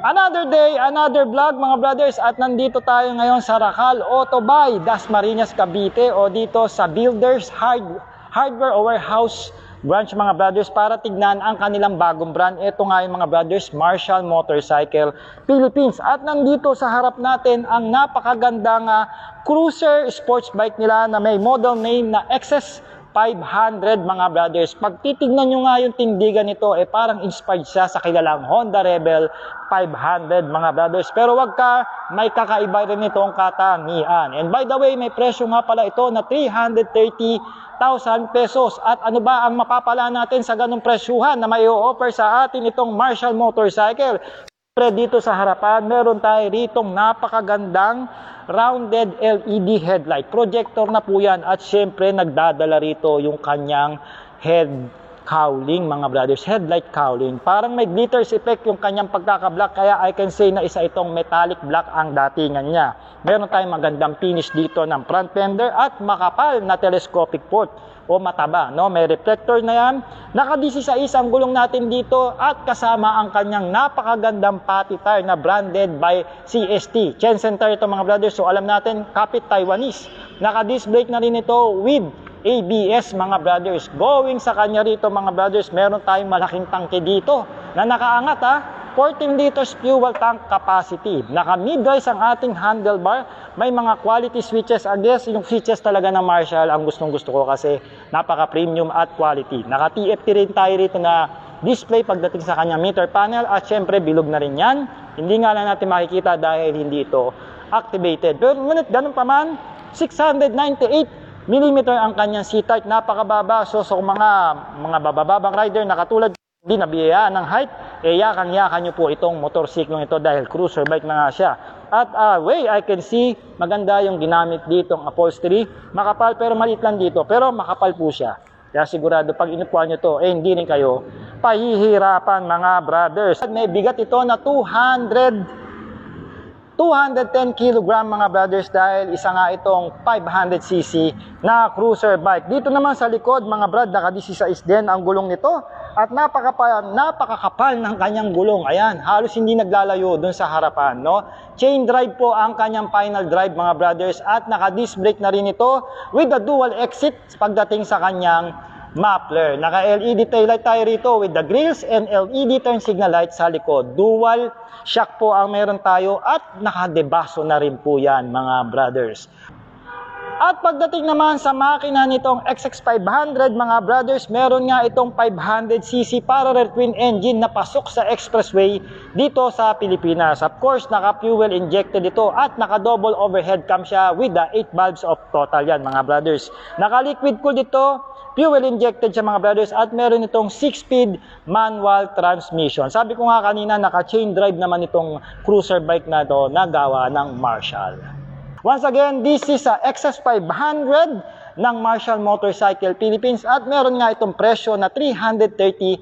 Another day, another vlog mga brothers, at nandito tayo ngayon sa Racal Autobuy, Dasmariñas, Cavite, o dito sa Builders Hardware or Warehouse branch mga brothers para tignan ang kanilang bagong brand. Ito nga yung mga brothers, Marshall Motorcycle Philippines. At nandito sa harap natin ang napakagandang cruiser sports bike nila na may model name na XS 500 mga brothers. Pag titignan nyo nga yung tindigan nito, parang inspired siya sa kilalang Honda Rebel 500 mga brothers. Pero wag ka, may kakaiba rin itong katangian. And by the way, may presyo nga pala ito na 330,000 pesos. At ano ba ang mapapala natin sa ganong presyuhan na may offer sa atin itong Marshall Motorcycle? Dito sa harapan, meron tayo ritong napakagandang rounded LED headlight. Projector na po yan, at syempre nagdadala rito yung kanyang head cowling mga brothers, headlight cowling. Parang may glitters effect yung kanyang pagkaka-black, kaya I can say na isa itong metallic black ang datingan niya. Meron tayong magandang finish dito ng front fender at makapal na telescopic port o mataba, no? May reflector na yan. Naka-16 ang gulong natin dito at kasama ang kanyang napakagandang patty tire na branded by CST. Jensen tire ito mga brothers, so alam natin kapit Taiwanese. Naka-disc brake na rin ito with ABS mga brothers. Going sa kanya rito mga brothers, meron tayong malaking tangke dito na nakaangat 14 liters fuel tank capacity. Naka mid-rise ang ating handlebar. May mga quality switches. I guess yung switches talaga ng Marshall ang gustong gusto ko kasi napaka-premium at quality. Naka TFT rin tayo rito na display pagdating sa kanyang meter panel, at syempre bilog na rin yan. Hindi nga lang natin makikita dahil hindi ito activated. Pero ngunit ganun pa man, 698 mm ang kanyang seat height, napakababa. So mga bababang rider na katulad di nabiyayaan ng height, yakang-yakan nyo po itong motorsiklong ito dahil cruiser bike na nga siya. At way I can see, maganda yung ginamit ditong upholstery. Makapal pero maliit lang dito, pero makapal po siya. Kaya sigurado pag inupuan nyo to, hindi rin kayo pahihirapan mga brothers. At may bigat ito na 210 kg mga brothers dahil isa nga itong 500cc na cruiser bike. Dito naman sa likod mga brad, naka-16 din ang gulong nito at napakakapal ng kanyang gulong. Ayan, halos hindi naglalayo dun sa harapan, no? Chain drive po ang kanyang final drive mga brothers, at naka-disc brake na rin ito with the dual exit pagdating sa kanyang muffler. Naka-LED taillight tayo rito with the grills and LED turn signal light sa likod. Dual shock po ang meron tayo at naka-debaso na rin po yan mga brothers. At pagdating naman sa makina nitong XX500 mga brothers, meron nga itong 500cc parallel twin engine na pasok sa expressway dito sa Pilipinas. Of course, naka-fuel injected ito at naka-double overhead cam siya with the 8 valves of total yan mga brothers. Naka-liquid cooled ito, fuel injected siya mga brothers, at meron itong 6-speed manual transmission. Sabi ko nga kanina, naka-chain drive naman itong cruiser bike na ito na gawa ng Marshall. Once again, this is a XS500 ng Marshall Motorcycle Philippines, at meron nga itong presyo na 330,000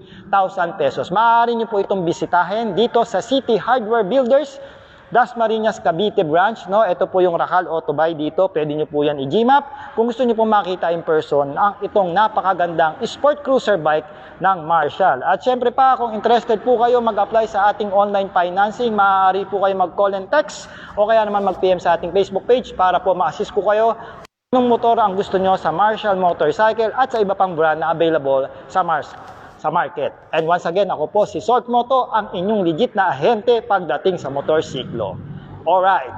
pesos. Maaari nyo po itong bisitahin dito sa City Hardware Builders, Dasmariñas, Cavite branch, no? Ito po yung Racal Autobuy dito. Pwede nyo po yan i-Gmap kung gusto nyo po makita in person ang itong napakagandang sport cruiser bike ng Marshall. At syempre pa, kung interested po kayo mag-apply sa ating online financing, maaari po kayo mag-call and text o kaya naman mag-PM sa ating Facebook page para po ma-assist ko kayo kung motor ang gusto nyo sa Marshall Motorcycle at sa iba pang brand na available sa market. And once again, ako po si Salt Moto, ang inyong legit na ahente pagdating sa motorsiklo. Alright.